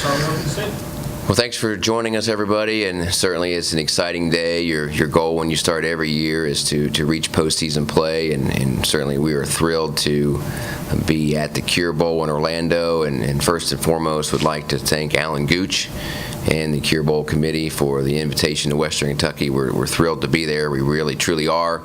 Well, thanks for joining us, everybody, and certainly it's an exciting day. Your goal when you start every year is to reach postseason play, and certainly we are thrilled to be at the Cure Bowl in Orlando, and first and foremost would like to thank Alan Gooch and the Cure Bowl committee for the invitation to Western Kentucky. We're thrilled to be there. We really, truly are.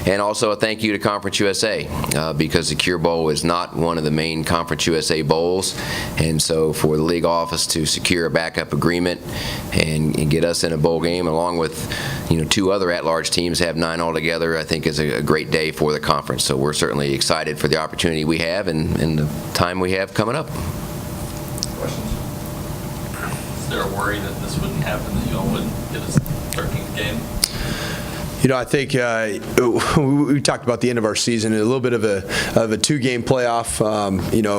And also a thank you to Conference USA because the Cure Bowl is not one of the main Conference USA bowls. And so for the league office to secure a backup agreement and get us in a bowl game along with two other at-large teams, have 9 altogether, I think is a great day for the conference. So we're certainly excited for the opportunity we have and the time we have coming up. Questions? Is there a worry that this wouldn't happen, that you all wouldn't get a 13th game? I think we talked about the end of our season, a little bit of a 2-game playoff.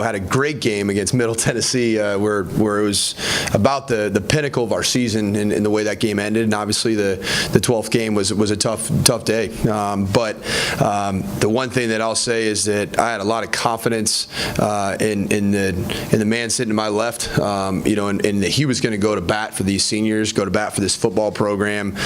Had a great game against Middle Tennessee where it was about the pinnacle of our season in the way that game ended. And obviously the 12th game was a tough day. But the one thing that I'll say is that I had a lot of confidence in the man sitting to my left. And that he was going to go to bat for these seniors, go to bat for this football program,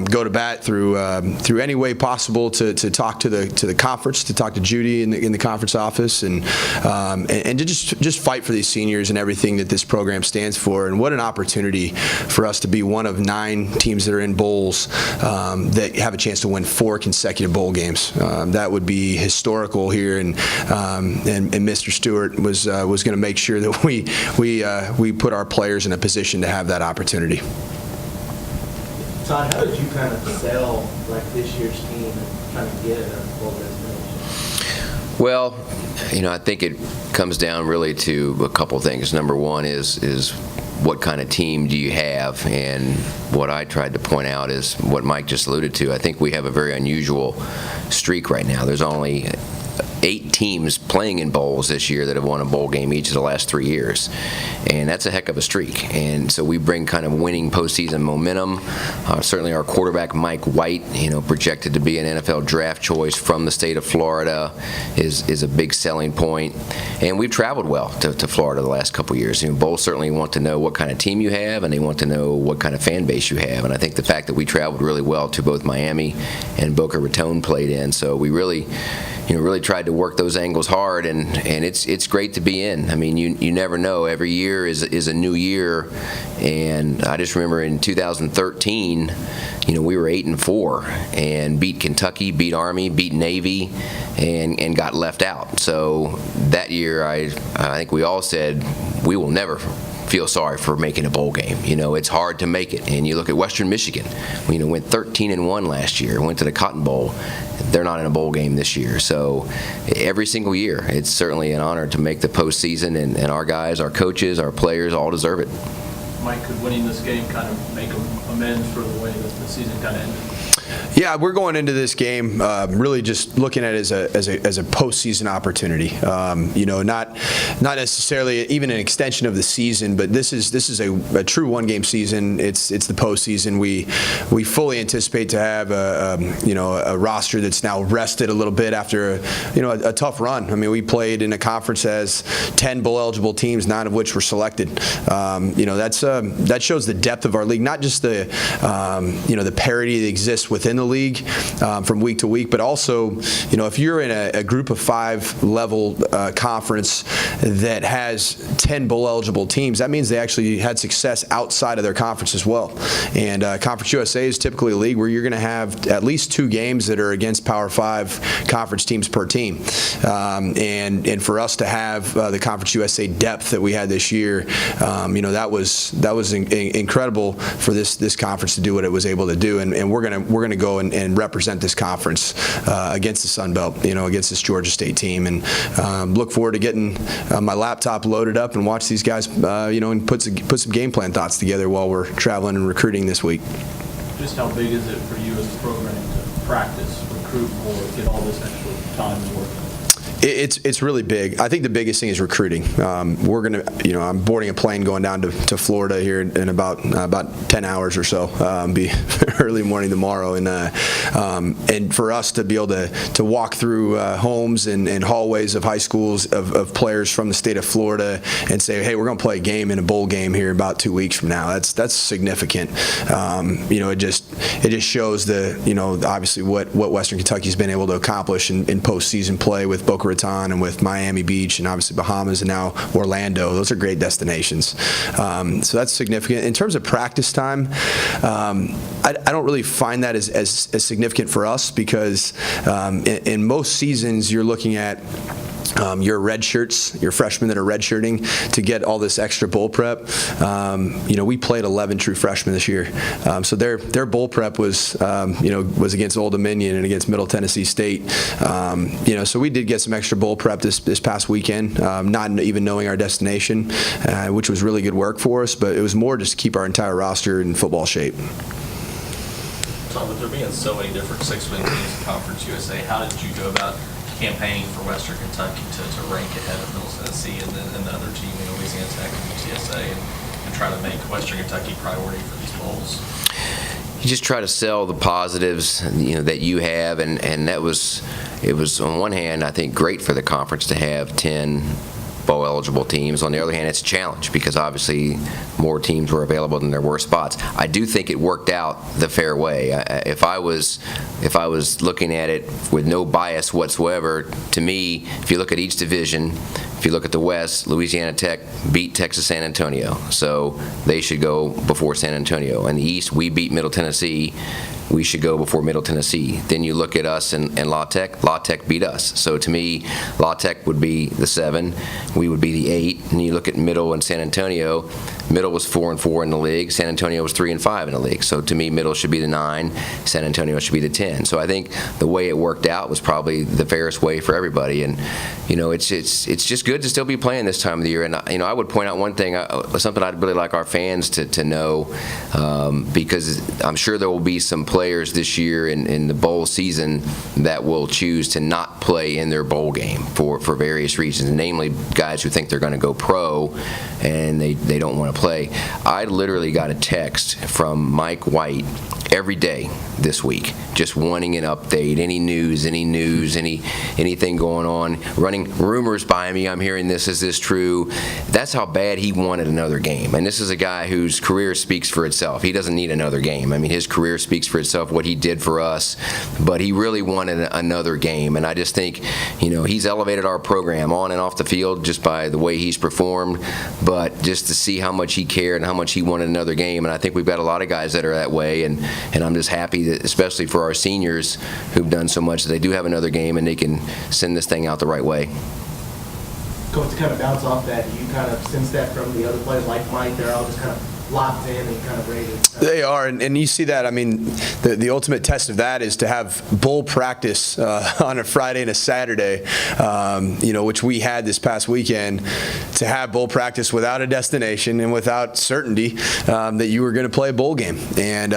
go to bat through any way possible to talk to the conference, to talk to Judy in the conference office, and to just fight for these seniors and everything that this program stands for. And what an opportunity for us to be one of 9 teams that are in bowls that have a chance to win 4 consecutive bowl games. That would be historical here, and Mr. Stewart was going to make sure that we put our players in a position to have that opportunity. Todd, how did you kind of sell this year's team and kind of get a bowl destination? Well, I think it comes down really to a couple things. Number one is what kind of team do you have? And what I tried to point out is what Mike just alluded to. I think we have a very unusual streak right now. There's only 8 teams playing in bowls this year that have won a bowl game each of the last 3 years, and that's a heck of a streak. And so we bring kind of winning postseason momentum. Certainly our quarterback Mike White, projected to be an NFL draft choice from the state of Florida, is a big selling point. And we've traveled well to Florida the last couple years. Bowls certainly want to know what kind of team you have, and they want to know what kind of fan base you have. And I think the fact that we traveled really well to both Miami and Boca Raton played in, so we really tried to work those angles hard, and it's great to be in. I mean, you never know. Every year is a new year, and I just remember in 2013, we were 8-4 and beat Kentucky, beat Army, beat Navy, and got left out. So that year, I think we all said we will never feel sorry for making a bowl game. It's hard to make it. And you look at Western Michigan, went 13-1 last year, went to the Cotton Bowl. They're not in a bowl game this year. So every single year, it's certainly an honor to make the postseason, and our guys, our coaches, our players all deserve it. Mike, could winning this game kind of make amends for the way that the season kind of ended? Yeah, we're going into this game really just looking at it as a postseason opportunity. Not necessarily even an extension of the season, but this is a true one-game season. It's the postseason. We fully anticipate to have a roster that's now rested a little bit after a tough run. I mean, we played in a conference that has 10 bowl-eligible teams, 9 of which were selected. That shows the depth of our league, not just the parity that exists within the league from week to week, but also, if you're in a group of 5 level conference that has 10 bowl eligible teams, that means they actually had success outside of their conference as well. And Conference USA is typically a league where you're going to have at least 2 games that are against Power 5 conference teams per team. And for us to have the Conference USA depth that we had this year, that was incredible for this conference to do what it was able to do. And we're going to go and represent this conference against the Sun Belt, against this Georgia State team, and look forward to getting my laptop loaded up and watch these guys, and put some game plan thoughts together while we're traveling and recruiting this week. Just how big is it for you as a program to practice, recruit more, get all this extra time and work? It's really big. I think the biggest thing is recruiting. We're going to, I'm boarding a plane going down to Florida here in about 10 hours or so. Be early morning tomorrow, and for us to be able to walk through homes and hallways of high schools of players from the state of Florida and say, hey, we're going to play a game in a bowl game here about 2 weeks from now. That's significant. It just shows obviously what Western Kentucky's been able to accomplish in postseason play with Boca Raton and with Miami Beach and obviously Bahamas and now Orlando. Those are great destinations. So that's significant. In terms of practice time, I don't really find that as significant for us because in most seasons you're looking at your red shirts, your freshmen that are redshirting to get all this extra bowl prep. We played 11 true freshmen this year, so their bowl prep was against Old Dominion and against Middle Tennessee State. So we did get some extra bowl prep this past weekend, not even knowing our destination, which was really good work for us. But it was more just to keep our entire roster in football shape. Tom, with there being so many different six-win teams in Conference USA, how did you go about campaigning for Western Kentucky to rank ahead of Middle Tennessee and then the other team, Louisiana Tech and UTSA, and try to make Western Kentucky priority for these bowls? You just try to sell the positives, that you have, and it was on one hand, I think, great for the conference to have 10 bowl eligible teams. On the other hand, it's a challenge because obviously more teams were available than there were spots. I do think it worked out the fair way. If I was looking at it with no bias whatsoever, to me, if you look at each division, if you look at the West, Louisiana Tech beat Texas San Antonio, so they should go before San Antonio. In the East, we beat Middle Tennessee. We should go before Middle Tennessee. Then you look at us and La Tech. La Tech beat us. So to me, La Tech would be the 7. We would be the 8. And you look at Middle and San Antonio. Middle was 4-4 in the league. San Antonio was 3-5 in the league. So to me, Middle should be the 9. San Antonio should be the 10. So I think the way it worked out was probably the fairest way for everybody. And it's just good to still be playing this time of the year. And I would point out one thing, something I'd really like our fans to know, because I'm sure there will be some players this year in the bowl season that will choose to not play in their bowl game for various reasons, namely guys who think they're going to go pro and they don't want to play. I literally got a text from Mike White every day this week, just wanting an update, any news, anything going on, running rumors by me. I'm hearing this. Is this true? That's how bad he wanted another game. And this is a guy whose career speaks for itself. He doesn't need another game. I mean, his career speaks for itself, what he did for us, but he really wanted another game. And I just think, he's elevated our program on and off the field just by the way he's performed, but just to see how much he cared and how much he wanted another game. And I think we've got a lot of guys that are that way, and I'm just happy that, especially for our seniors who've done so much, that they do have another game and they can send this thing out the right way. Coach, to kind of bounce off that, you kind of sense that from the other players like Mike, they're all just kind of locked in and kind of ready to... They are, and you see that. I mean, the ultimate test of that is to have bowl practice on a Friday and a Saturday, which we had this past weekend, to have bowl practice without a destination and without certainty that you were going to play a bowl game. And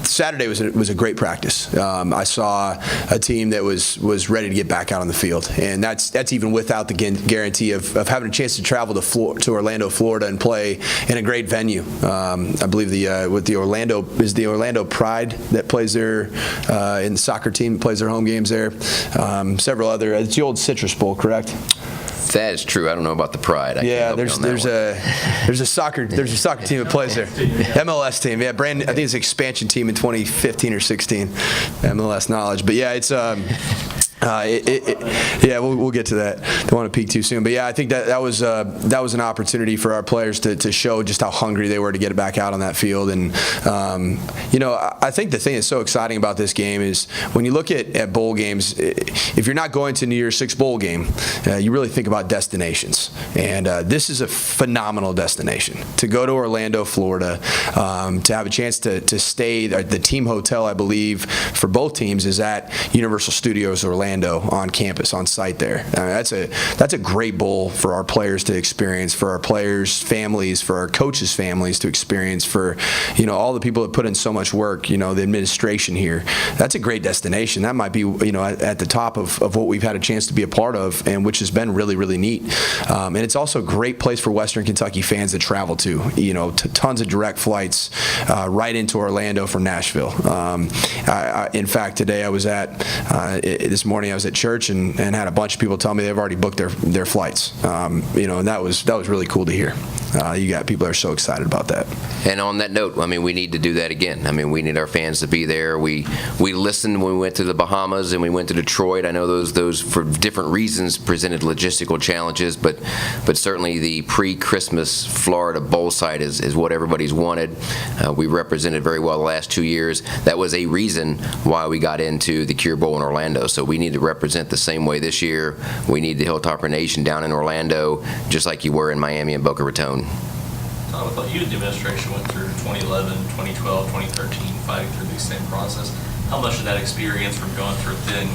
Saturday was a great practice. I saw a team that was ready to get back out on the field, and that's even without the guarantee of having a chance to travel to Orlando, Florida, and play in a great venue. I believe the Orlando Pride that plays there, in the soccer team plays their home games there. Several other. It's the old Citrus Bowl, correct? That is true. I don't know about the Pride. There's a soccer team that plays there. MLS team. Yeah, I think it's an expansion team in 2015 or 16. MLS knowledge, but yeah, it's. We'll get to that. Don't want to peek too soon, but yeah, I think that was an opportunity for our players to show just how hungry they were to get it back out on that field. And I think the thing that's so exciting about this game is when you look at bowl games, if you're not going to New Year's Six bowl game, you really think about destinations, and this is a phenomenal destination to go to Orlando, Florida, to have a chance to stay. The team hotel, I believe, for both teams is at Universal Studios Orlando. Orlando on campus, on site there. That's a great bowl for our players to experience, for our players' families, for our coaches' families to experience, for all the people that put in so much work, the administration here. That's a great destination. That might be at the top of what we've had a chance to be a part of, and which has been really, really neat. And it's also a great place for Western Kentucky fans to travel to. Tons of direct flights right into Orlando from Nashville. In fact, today this morning I was at church and had a bunch of people tell me they've already booked their flights. And that was really cool to hear. You got people that are so excited about that. And on that note, we need to do that again. We need our fans to be there. We listened when we went to the Bahamas and we went to Detroit. I know those for different reasons presented logistical challenges, but certainly the pre-Christmas Florida bowl site is what everybody's wanted. We represented very well the last 2 years. That was a reason why we got into the Cure Bowl in Orlando. So we need to represent the same way this year. We need the Hilltopper Nation down in Orlando, just like you were in Miami and Boca Raton. Tom, I thought you and the administration went through 2011, 2012, 2013, fighting through the same process. How much of that experience from going through it then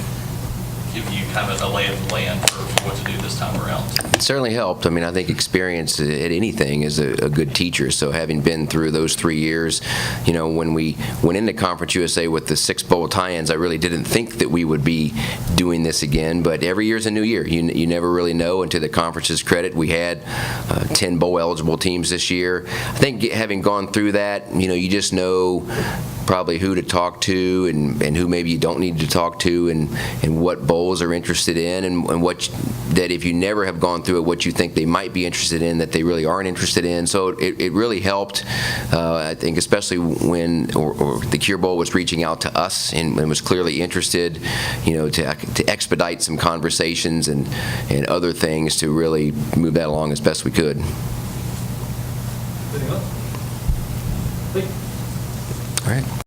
give you kind of a lay of the land for what to do this time around? It certainly helped. I think experience at anything is a good teacher. So having been through those 3 years, when we went into Conference USA with the 6 bowl tie-ins, I really didn't think that we would be doing this again. But every year's a new year. You never really know. And to the conference's credit, we had 10 bowl eligible teams this year. I think having gone through that, you just know probably who to talk to and who maybe you don't need to talk to and what bowls are interested in and what that if you never have gone through it, what you think they might be interested in that they really aren't interested in. So it really helped, I think, especially when or the Cure Bowl was reaching out to us and was clearly interested, to expedite some conversations and other things to really move that along as best we could. Anything else? All right.